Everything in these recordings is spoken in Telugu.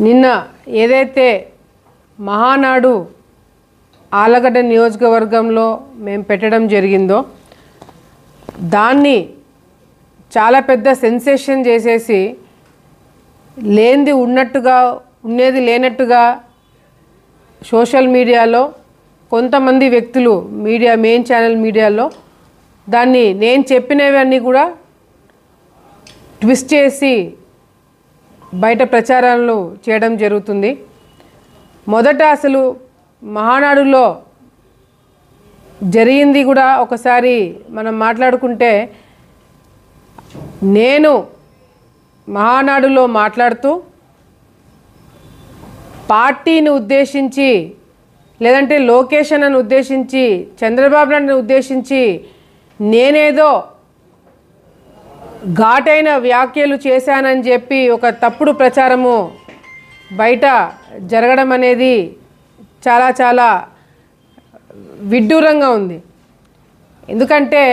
నిన్న ఏదైతే మహానాడు ఆలగడ్డ నియోజకవర్గంలో మేము పెట్టడం జరిగిందో దాన్ని చాలా పెద్ద సెన్సేషన్ చేసేసి లేనిది ఉన్నట్టుగా ఉన్నది లేనట్టుగా సోషల్ మీడియాలో కొంతమంది వ్యక్తులు మీడియా మెయిన్ ఛానల్ మీడియాలో దాన్ని నేను చెప్పినవన్నీ కూడా ట్విస్ట్ చేసి బయట ప్రచారాలు చేయడం జరుగుతుంది. మొదట అసలు మహానాడులో జరిగింది కూడా ఒకసారి మనం మాట్లాడుకుంటే, నేను మహానాడులో మాట్లాడుతూ పార్టీని ఉద్దేశించి లేదంటే లోకేషన్ను ఉద్దేశించి చంద్రబాబు నాయుడుని ఉద్దేశించి నేనేదో ఘాటైన వ్యాఖ్యలు చేశానని చెప్పి ఒక తప్పుడు ప్రచారము బయట జరగడం అనేది చాలా చాలా విడ్డూరంగా ఉంది. ఎందుకంటే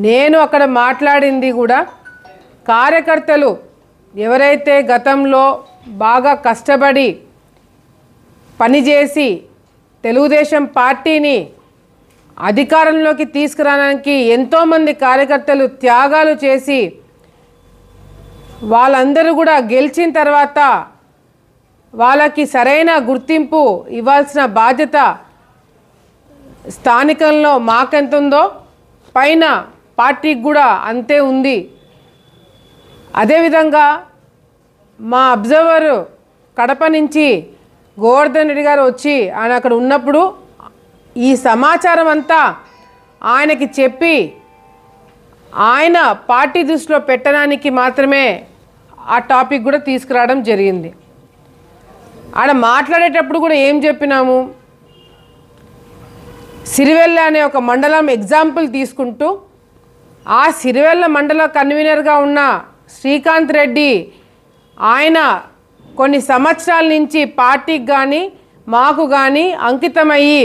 నేను అక్కడ మాట్లాడింది కూడా కార్యకర్తలు ఎవరైతే గతంలో బాగా కష్టపడి పనిచేసి తెలుగుదేశం పార్టీని అధికారంలోకి తీసుకురావడానికి ఎంతోమంది కార్యకర్తలు త్యాగాలు చేసి వాళ్ళందరూ కూడా గెలిచిన తర్వాత వాళ్ళకి సరైన గుర్తింపు ఇవ్వాల్సిన బాధ్యత స్థానికంలో మాకెంత ఉందో పైన పార్టీకి కూడా అంతే ఉంది. అదేవిధంగా మా అబ్జర్వర్ కడప నుంచి గోవర్ధన్ రెడ్డి గారు వచ్చి ఆయన అక్కడ ఉన్నప్పుడు ఈ సమాచారం అంతా ఆయనకి చెప్పి ఆయన పార్టీ దృష్టిలో పెట్టడానికి మాత్రమే ఆ టాపిక్ కూడా తీసుకురావడం జరిగింది. ఆడ మాట్లాడేటప్పుడు కూడా ఏం చెప్పినాము, సిరివెల్ల అనే ఒక మండలం ఎగ్జాంపుల్ తీసుకుంటూ ఆ సిరివెల్ల మండల కన్వీనర్గా ఉన్న శ్రీకాంత్ రెడ్డి ఆయన కొన్ని సంవత్సరాల నుంచి పార్టీకి కానీ మాకు కానీ అంకితమయ్యి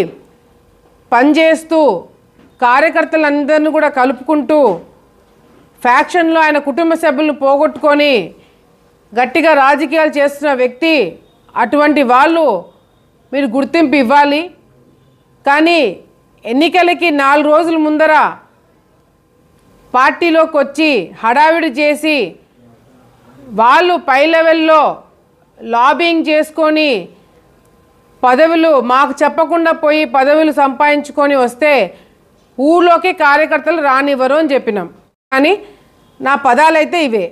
పనిచేస్తూ కార్యకర్తలందరినీ కూడా కలుపుకుంటూ ఫ్యాక్షన్లో ఆయన కుటుంబ సభ్యులను పోగొట్టుకొని గట్టిగా రాజకీయాలు చేస్తున్న వ్యక్తి. అటువంటి వాళ్ళు మీరు గుర్తింపు ఇవ్వాలి. కానీ ఎన్నికలకి 4 రోజుల ముందర పార్టీలోకి వచ్చి హడావిడి చేసి వాళ్ళు పై లెవెల్లో లాబింగ్ చేసుకొని పదవులు మాకు చెప్పకుండా పోయి పదవులు సంపాదించుకొని వస్తే ఊళ్ళోకి కార్యకర్తలు రానివ్వరు అని చెప్పినాం. కానీ నా పదాలైతే ఇవే.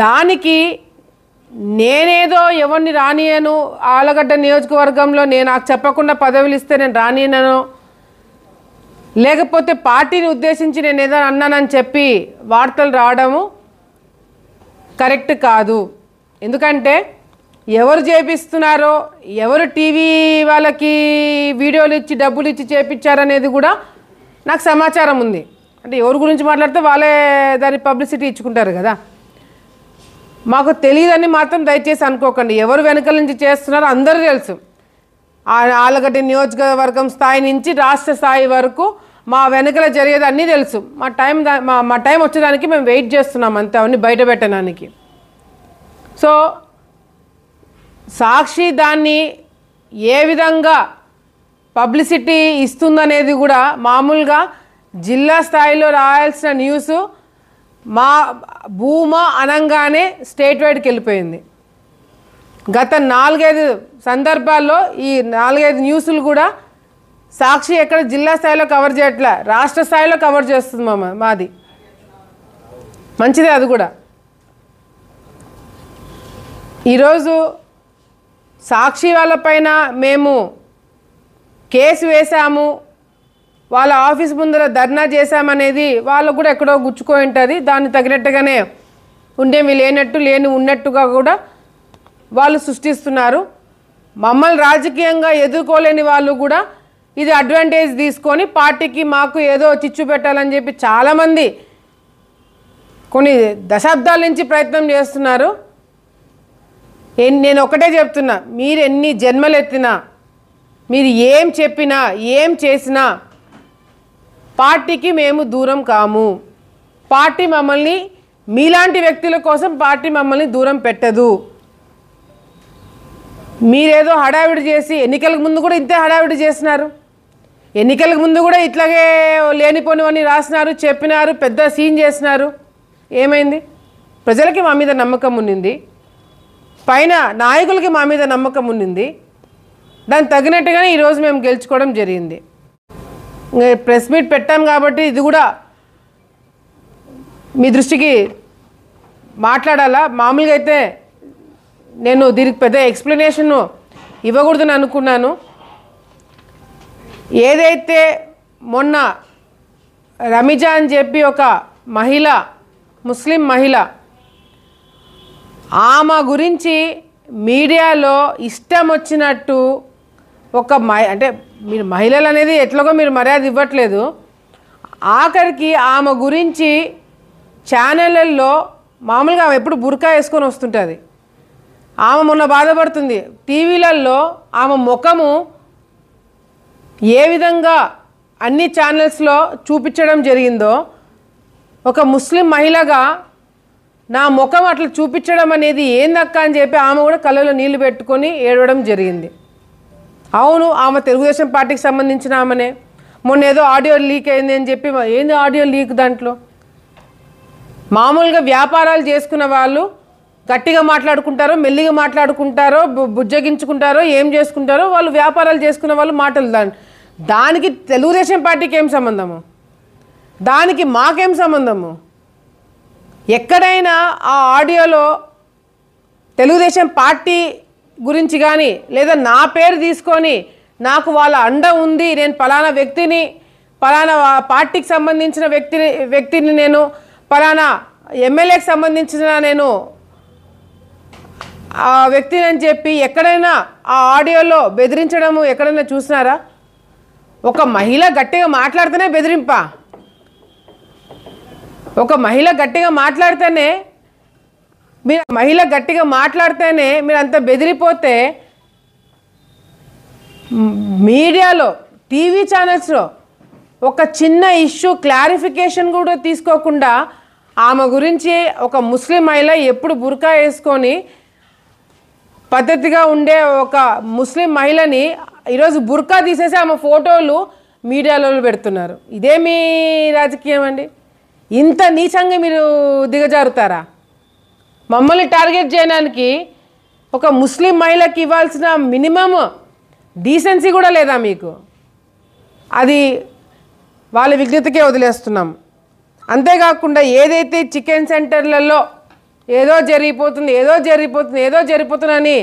దానికి నేనేదో ఎవరిని రానియను, ఆలగడ్డ నియోజకవర్గంలో నాకు చెప్పకుండా పదవులు ఇస్తే నేను రానియనను, లేకపోతే పార్టీని ఉద్దేశించి నేను ఏదో అన్నానని చెప్పి వార్తలు రావడము కరెక్ట్ కాదు. ఎందుకంటే ఎవరు చేపిస్తున్నారో ఎవరు టీవీ వాళ్ళకి వీడియోలు ఇచ్చి డబ్బులు ఇచ్చి చేపించారనేది కూడా నాకు సమాచారం ఉంది. అంటే ఎవరి గురించి మాట్లాడితే వాళ్ళే దాని పబ్లిసిటీ ఇచ్చుకుంటారు కదా. మాకు తెలియదని మాత్రం దయచేసి అనుకోకండి. ఎవరు వెనకాల నుంచి చేస్తున్నారో అందరూ తెలుసు. ఆలగడ్డ నియోజకవర్గం స్థాయి నుంచి రాష్ట్ర స్థాయి వరకు మా వెనకాల జరిగేది అన్నీ తెలుసు. మా టైం వచ్చేదానికి మేము వెయిట్ చేస్తున్నాం అంతే, అవన్నీ బయట పెట్టడానికి. సో సాక్షి దాన్ని ఏ విధంగా పబ్లిసిటీ ఇస్తుందనేది కూడా మామూలుగా జిల్లా స్థాయిలో రాయాల్సిన న్యూస్ మా భూమా అనంగానే స్టేట్ వైడ్కి వెళ్ళిపోయింది. గత 4-5 సందర్భాల్లో ఈ 4-5 న్యూస్లు కూడా సాక్షి ఎక్కడ జిల్లా స్థాయిలో కవర్ చేయట్లే, రాష్ట్ర స్థాయిలో కవర్ చేస్తుంది మాది. మంచిదే అది కూడా. ఈరోజు సాక్షి వాళ్ళపైన మేము కేసు వేసాము, వాళ్ళ ఆఫీస్ ముందర ధర్నా చేశామనేది వాళ్ళకు కూడా ఎక్కడో గుచ్చుకొని ఉంటుంది. దాన్ని తగినట్టుగానే ఉండేవి లేని ఉన్నట్టుగా కూడా వాళ్ళు సృష్టిస్తున్నారు. మమ్మల్ని రాజకీయంగా ఎదుర్కోలేని వాళ్ళు కూడా ఇది అడ్వాంటేజ్ తీసుకొని పార్టీకి మాకు ఏదో చిచ్చు పెట్టాలని చెప్పి చాలామంది కొన్ని దశాబ్దాల నుంచి ప్రయత్నం చేస్తున్నారు. నేను ఒకటే చెప్తున్నా, మీరు ఎన్ని జన్మలు ఎత్తినా మీరు ఏం చెప్పినా ఏం చేసినా పార్టీకి మేము దూరం కాము. పార్టీ మమ్మల్ని మీలాంటి వ్యక్తుల కోసం పార్టీ మమ్మల్ని దూరం పెట్టదు. మీరేదో హడావిడి చేసి ఎన్నికలకు ముందు కూడా ఇంతే హడావిడి చేసినారు. ఎన్నికలకు ముందు కూడా ఇట్లాగే లేనిపోనివన్నీ రాసినారు, చెప్పినారు, పెద్ద సీన్ చేసినారు. ఏమైంది? ప్రజలకి మా మీద నమ్మకం ఉన్నింది, పైన నాయకులకి మా మీద నమ్మకం ఉన్నింది. దానికి తగినట్టుగానే ఈరోజు మేము గెలుచుకోవడం జరిగింది. ప్రెస్ మీట్ పెట్టాం కాబట్టి ఇది కూడా మీ దృష్టికి మాట్లాడాలా. మామూలుగా అయితే నేను దీనికి పెద్ద ఎక్స్ప్లెనేషన్ ఇవ్వకూడదని అనుకున్నాను. ఏదైతే మొన్న రమిజా అని చెప్పి ఒక మహిళ, ముస్లిం మహిళ, ఆమె గురించి మీడియాలో ఇష్టం వచ్చినట్టు ఒక అంటే మీరు మహిళలు అనేది ఎట్లాగో మీరు మర్యాద ఇవ్వట్లేదు. ఆఖరికి ఆమె గురించి ఛానళ్ళల్లో మామూలుగా ఆమె ఎప్పుడు బుర్కా వేసుకొని వస్తుంటుంది. ఆమె మొన్న బాధపడుతుంది. టీవీలలో ఆమె ముఖము ఏ విధంగా అన్ని ఛానల్స్లో చూపించడం జరిగిందో, ఒక ముస్లిం మహిళగా నా ముఖం అట్లా చూపించడం అనేది ఏందక్క అని చెప్పి ఆమె కూడా కళ్ళలో నీళ్లు పెట్టుకొని ఏడవడం జరిగింది. అవును, ఆమె తెలుగుదేశం పార్టీకి సంబంధించిన ఆమెనే. మొన్న ఏదో ఆడియో లీక్ అయింది అని చెప్పి, ఏంది ఆడియో లీక్? దాంట్లో మామూలుగా వ్యాపారాలు చేసుకున్న వాళ్ళు గట్టిగా మాట్లాడుకుంటారో, మెల్లిగా మాట్లాడుకుంటారో, బుజ్జగించుకుంటారో, ఏం చేసుకుంటారో వాళ్ళు వ్యాపారాలు చేసుకున్న వాళ్ళు మాటలు. దానికి తెలుగుదేశం పార్టీకి ఏం సంబంధము? దానికి మాకేం సంబంధము? ఎక్కడైనా ఆ ఆడియోలో తెలుగుదేశం పార్టీ గురించి కానీ లేదా నా పేరు తీసుకొని నాకు వాళ్ళ అండ ఉంది, నేను పలానా వ్యక్తిని, పలానా పార్టీకి సంబంధించిన వ్యక్తిని నేను, పలానా ఎమ్మెల్యేకి సంబంధించిన నేను ఆ వ్యక్తిని అని చెప్పి ఎక్కడైనా ఆ ఆడియోలో బెదిరించడము ఎక్కడైనా చూసినారా? ఒక మహిళ గట్టిగా మాట్లాడితేనే బెదిరింపా? ఒక మహిళ గట్టిగా మాట్లాడితేనే మీరు అంత బెదిరిపోతే, మీడియాలో టీవీ ఛానల్స్లో ఒక చిన్న ఇష్యూ క్లారిఫికేషన్ కూడా తీసుకోకుండా ఆమె గురించి ఒక ముస్లిం మహిళ ఎప్పుడు బుర్కా వేసుకొని పద్ధతిగా ఉండే ఒక ముస్లిం మహిళని ఈరోజు బుర్కా తీసేసి ఆమె ఫోటోలు మీడియాలో పెడుతున్నారు. ఇదే మీ రాజకీయం అండి? ఇంత నీచంగా మీరు దిగజారుతారా? మమ్మల్ని టార్గెట్ చేయడానికి ఒక ముస్లిం మహిళకి ఇవ్వాల్సిన మినిమం డీసెన్సీ కూడా లేదా మీకు? అది వాళ్ళ విజ్ఞతకే వదిలేస్తున్నాం. అంతేకాకుండా ఏదైతే చికెన్ సెంటర్లలో ఏదో జరిగిపోతుందని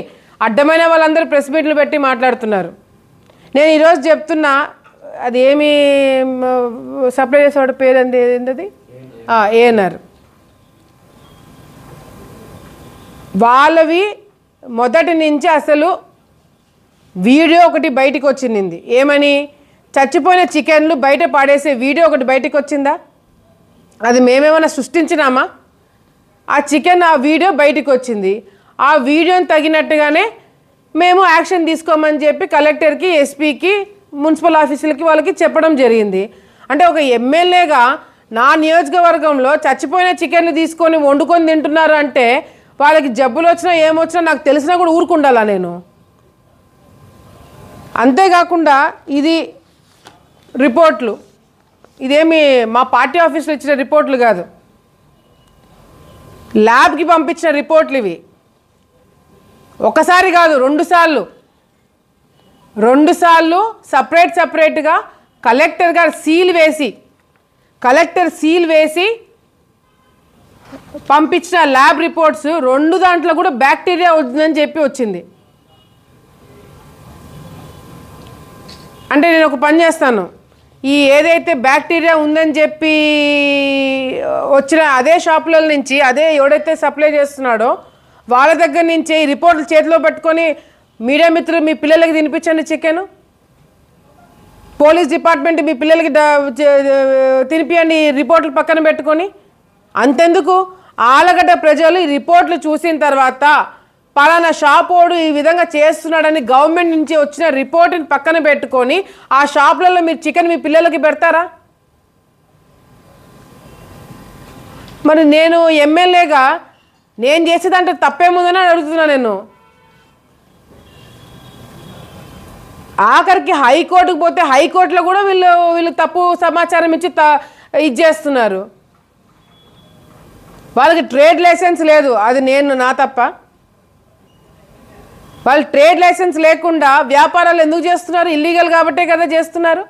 అడ్డమైన వాళ్ళందరూ ప్రెస్ మీట్లు పెట్టి మాట్లాడుతున్నారు. నేను ఈరోజు చెప్తున్నా, అది ఏమి సప్లై చేసేవాడు పేరు ఏంటది? ఏఎన్ఆర్. వాళ్ళవి మొదటి నుంచి అసలు వీడియో ఒకటి బయటికి వచ్చింది. ఏమని? చచ్చిపోయిన చికెన్లు బయట పాడేసే వీడియో ఒకటి బయటికి వచ్చిందా? అది మేమేమైనా సృష్టించినామా? ఆ చికెన్, ఆ వీడియో బయటికి వచ్చింది. ఆ వీడియోని తగినట్టుగానే మేము యాక్షన్ తీసుకోమని చెప్పి కలెక్టర్కి, ఎస్పీకి, మున్సిపల్ ఆఫీసులకి వాళ్ళకి చెప్పడం జరిగింది. అంటే ఒక ఎమ్మెల్యేగా నా నియోజకవర్గంలో చచ్చిపోయిన చికెన్లు తీసుకొని వండుకొని తింటున్నారు అంటే వాళ్ళకి జబ్బులు వచ్చినా ఏమొచ్చినా నాకు తెలిసినా కూడా ఊరుకుండాలా నేను? అంతేకాకుండా ఇది రిపోర్ట్లు, ఇదేమి మా పార్టీ ఆఫీసులో ఇచ్చిన రిపోర్ట్లు కాదు, ల్యాబ్కి పంపించిన రిపోర్ట్లు ఇవి. ఒకసారి కాదు, రెండు సార్లు సపరేట్గా కలెక్టర్ సీల్ వేసి పంపించిన ల్యాబ్ రిపోర్ట్స్ 2 దాంట్లో కూడా బ్యాక్టీరియా ఉందని చెప్పి వచ్చింది. అంటే నేను ఒక పని చేస్తాను, ఈ ఏదైతే బ్యాక్టీరియా ఉందని చెప్పి వచ్చిన అదే షాపుల నుంచి, అదే ఎవడైతే సప్లై చేస్తున్నాడో వాళ్ళ దగ్గర నుంచి ఈ రిపోర్ట్లు చేతిలో పట్టుకొని మీడియా మిత్రులు మీ పిల్లలకి తినిపించండి చికెను, పోలీస్ డిపార్ట్మెంట్ మీ పిల్లలకి తినిపియండి రిపోర్ట్లు పక్కన పెట్టుకొని. అంతెందుకు, ఆలగడ్డ ప్రజలు ఈ రిపోర్ట్లు చూసిన తర్వాత పలానా షాపోడు ఈ విధంగా చేస్తున్నాడని గవర్నమెంట్ నుంచి వచ్చిన రిపోర్ట్ని పక్కన పెట్టుకొని ఆ షాపులలో మీరు చికెన్ మీ పిల్లలకి పెడతారా? మరి నేను ఎమ్మెల్యేగా నేను చేసేదంటే తప్పేముందని అడుగుతున్నా. నేను ఆఖరికి హైకోర్టుకు పోతే హైకోర్టులో కూడా వీళ్ళు తప్పు సమాచారం ఇచ్చి ఇది చేస్తున్నారు. వాళ్ళకి ట్రేడ్ లైసెన్స్ లేదు, అది నా తప్ప. వాళ్ళు ట్రేడ్ లైసెన్స్ లేకుండా వ్యాపారాలు ఎందుకు చేస్తున్నారు? ఇల్లీగల్ కాబట్టే కదా చేస్తున్నారు.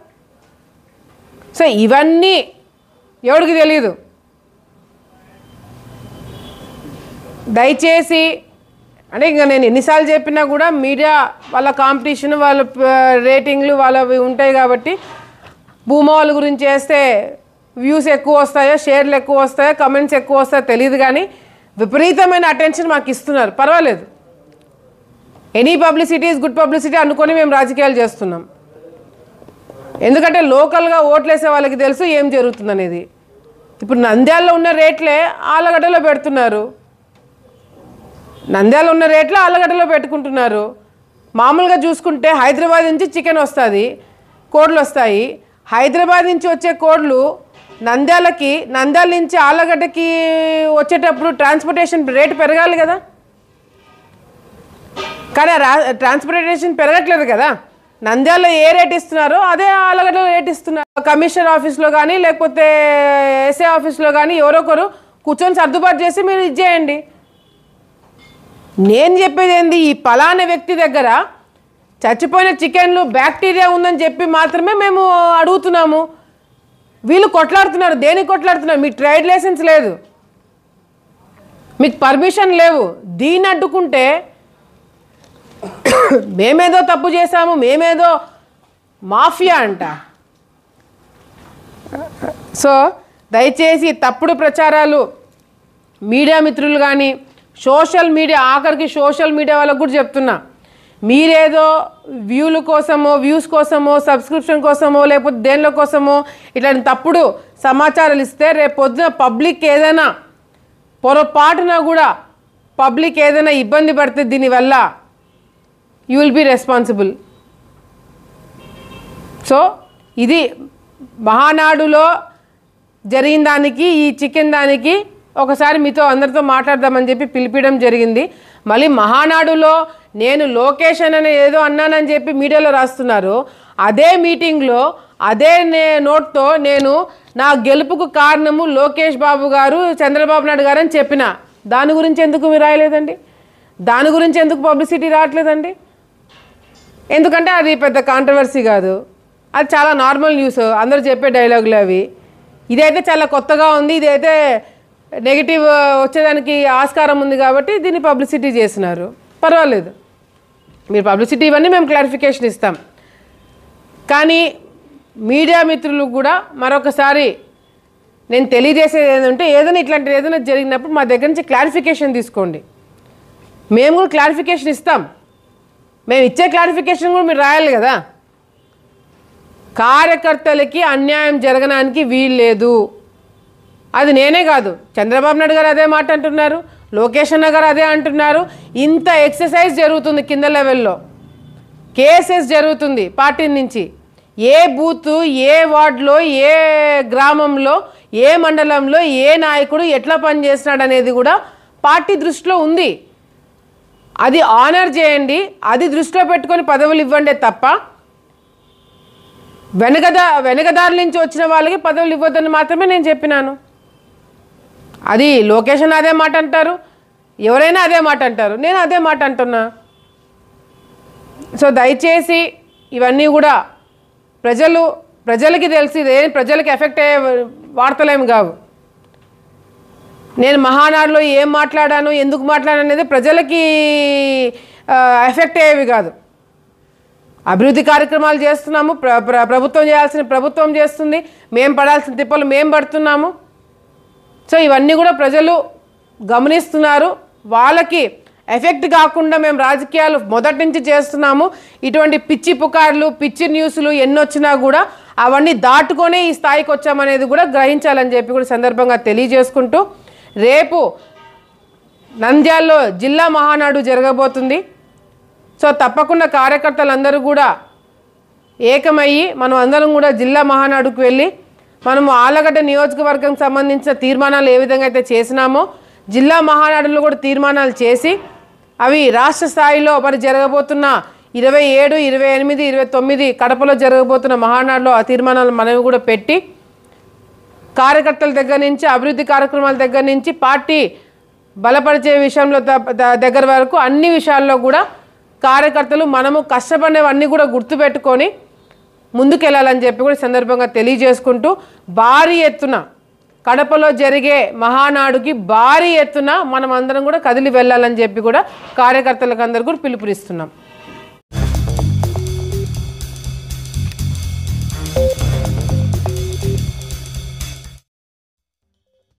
సో ఇవన్నీ ఎవరికి తెలియదు. దయచేసి అంటే ఇంకా నేను ఎన్నిసార్లు చెప్పినా కూడా మీడియా వాళ్ళ కాంపిటీషన్, వాళ్ళ రేటింగ్లు వాళ్ళవి ఉంటాయి కాబట్టి భూమాల గురించి వేస్తే వ్యూస్ ఎక్కువ వస్తాయో, షేర్లు ఎక్కువ వస్తాయో, కమెంట్స్ ఎక్కువ వస్తాయో తెలియదు, కానీ విపరీతమైన అటెన్షన్ మాకు ఇస్తున్నారు. పర్వాలేదు, any publicity is good publicity అనుకొని మేము రాజకీయాలు చేస్తున్నాం. ఎందుకంటే లోకల్గా ఓట్లేసే వాళ్ళకి తెలుసు ఏం జరుగుతుందనేది. ఇప్పుడు నంద్యాలలో ఉన్న రేట్లే ఆలగడ్డలో పెడుతున్నారు, నంద్యాల ఉన్న రేట్లు ఆలగడ్డలో పెట్టుకుంటున్నారు. మామూలుగా చూసుకుంటే హైదరాబాద్ నుంచి చికెన్ వస్తుంది, కోడ్లు వస్తాయి. హైదరాబాద్ నుంచి వచ్చే కోడ్లు నంద్యాల నుంచి ఆలగడ్డకి వచ్చేటప్పుడు ట్రాన్స్పోర్టేషన్ రేటు పెరగాలి కదా, కానీ ట్రాన్స్పోర్టేషన్ పెరగట్లేదు కదా. నంద్యాలలో ఏ రేట్ ఇస్తున్నారో అదే ఆలగడ్డలో రేట్ ఇస్తున్నారు. కమిషనర్ ఆఫీస్లో కానీ లేకపోతే ఎస్ఏ ఆఫీస్లో కానీ ఎవరొకరు కూర్చొని సర్దుబాటు చేసి మీరు ఇచ్చేయండి. నేను చెప్పేది ఏంది, ఈ పలానా వ్యక్తి దగ్గర చచ్చిపోయిన చికెన్లు బ్యాక్టీరియా ఉందని చెప్పి మాత్రమే మేము అడుగుతున్నాము. వీళ్ళు కొట్లాడుతున్నారు. దేనికి కొట్లాడుతున్నారు? మీకు ట్రేడ్ లైసెన్స్ లేదు, మీకు పర్మిషన్ లేవు. దీన్ని అడ్డుకుంటే మేమేదో తప్పు చేశాము, మేమేదో మాఫియా అంట. సో దయచేసి తప్పుడు ప్రచారాలు మీడియా మిత్రులు కానీ సోషల్ మీడియా, ఆఖరికి సోషల్ మీడియా వాళ్ళకు కూడా చెప్తున్నా, మీరేదో వ్యూల కోసమో, వ్యూస్ కోసమో, సబ్స్క్రిప్షన్ కోసమో, లేకపోతే దేనిలో కోసమో ఇట్లాంటి తప్పుడు సమాచారాలు ఇస్తే రేపు పొద్దున పబ్లిక్ ఏదైనా పొరపాటున కూడా పబ్లిక్ ఏదైనా ఇబ్బంది పడితే దీనివల్ల you will be responsible. So ఇది మహానాడులో జరిగిన దానికి, ఈ చికెన్ దానికి ఒకసారి మీతో అందరితో మాట్లాడదామని చెప్పి పిలిపించడం జరిగింది. మళ్ళీ మహానాడులో నేను లోకేష్ అని ఏదో అన్నానని చెప్పి మీడియాలో రాస్తున్నారు. అదే మీటింగ్లో అదే నోట్తో నేను నా గెలుపుకు కారణము లోకేష్ బాబు గారు, చంద్రబాబు నాయుడు గారు అని చెప్పిన. దాని గురించి ఎందుకు మీరు రాయలేదండి? దాని గురించి ఎందుకు పబ్లిసిటీ రావట్లేదండి? ఎందుకంటే అది పెద్ద కాంట్రవర్సీ కాదు, అది చాలా నార్మల్ న్యూస్, అందరూ చెప్పే డైలాగులు అవి. ఇదైతే చాలా కొత్తగా ఉంది, ఇదైతే నెగిటివ్ వచ్చేదానికి ఆస్కారం ఉంది కాబట్టి దీన్ని పబ్లిసిటీ చేస్తున్నారు. పర్వాలేదు, మీరు పబ్లిసిటీ ఇవన్నీ మేము క్లారిఫికేషన్ ఇస్తాం. కానీ మీడియా మిత్రులకు కూడా మరొకసారి నేను తెలియజేసేది ఏంటంటే, ఏదైనా ఇట్లాంటిది ఏదైనా జరిగినప్పుడు మా దగ్గర నుంచి క్లారిఫికేషన్ తీసుకోండి. మేము కూడా క్లారిఫికేషన్ ఇస్తాం. మేము ఇచ్చే క్లారిఫికేషన్ కూడా మీరు రాయాలి కదా. కార్యకర్తలకి అన్యాయం జరగడానికి వీలు లేదు. అది నేనే కాదు, చంద్రబాబు నాయుడు గారు అదే మాట అంటున్నారు, లోకేష్ అన్న గారు అదే అంటున్నారు. ఇంత ఎక్సర్సైజ్ జరుగుతుంది కింద లెవెల్లో, కేసెస్ జరుగుతుంది పార్టీ నుంచి. ఏ బూత్, ఏ వార్డులో, ఏ గ్రామంలో, ఏ మండలంలో ఏ నాయకుడు ఎట్లా పనిచేస్తున్నాడు అనేది కూడా పార్టీ దృష్టిలో ఉంది. అది ఆనర్ చేయండి, అది దృష్టిలో పెట్టుకొని పదవులు ఇవ్వండి తప్ప వెనకదారుల నుంచి వచ్చిన వాళ్ళకి పదవులు ఇవ్వద్దని మాత్రమే నేను చెప్పినాను. అది లోకేషన్ అదే మాట అంటారు, ఎవరైనా అదే మాట అంటారు, నేను అదే మాట అంటున్నా. సో దయచేసి ఇవన్నీ కూడా ప్రజలకి తెలిసి, ఇదేం ప్రజలకి ఎఫెక్ట్ అయ్యే వార్తలేమి కావు. నేను మహానాడులో ఏం మాట్లాడాను, ఎందుకు మాట్లాడాను అనేది ప్రజలకి ఎఫెక్ట్ అయ్యేవి కాదు. అభివృద్ధి కార్యక్రమాలు చేస్తున్నాము, ప్రభుత్వం చేయాల్సిన ప్రభుత్వం చేస్తుంది, మేము పడాల్సిన తిప్పలు మేము పడుతున్నాము. సో ఇవన్నీ కూడా ప్రజలు గమనిస్తున్నారు. వాళ్ళకి ఎఫెక్ట్ కాకుండా మేము రాజకీయాలు మొదటి నుంచి చేస్తున్నాము. ఇటువంటి పిచ్చి పుకార్లు, పిచ్చి న్యూస్లు ఎన్నొచ్చినా కూడా అవన్నీ దాటుకొనే ఈ స్థాయికి వచ్చామనేది కూడా గ్రహించాలని చెప్పి కూడా సందర్భంగా తెలియజేసుకుంటూ, రేపు నంద్యాలలో జిల్లా మహానాడు జరగబోతుంది. సో తప్పకుండా కార్యకర్తలందరూ కూడా ఏకమయ్యి మనం అందరం కూడా జిల్లా మహానాడుకు వెళ్ళి మనము ఆలగడ్డ నియోజకవర్గం సంబంధించిన తీర్మానాలు ఏ విధంగా అయితే చేసినామో జిల్లా మహానాడులో కూడా తీర్మానాలు చేసి అవి రాష్ట్ర స్థాయిలో మరి జరగబోతున్న 27, 28, 29 కడపలో జరగబోతున్న మహానాడులో ఆ తీర్మానాలు మనవి కూడా పెట్టి కార్యకర్తల దగ్గర నుంచి అభివృద్ధి కార్యక్రమాల దగ్గర నుంచి పార్టీ బలపరిచే విషయంలో దగ్గర వరకు అన్ని విషయాల్లో కూడా కార్యకర్తలు మనము కష్టపడినవన్నీ కూడా గుర్తుపెట్టుకొని ముందుకెళ్ళాలని చెప్పి కూడా సందర్భంగా తెలియజేసుకుంటూ భారీ ఎత్తున కడపలో జరిగే మహానాడుకి భారీ ఎత్తున మనం అందరం కూడా కదిలి వెళ్ళాలని చెప్పి కూడా కార్యకర్తలకు అందరూ కూడా పిలుపునిస్తున్నాం.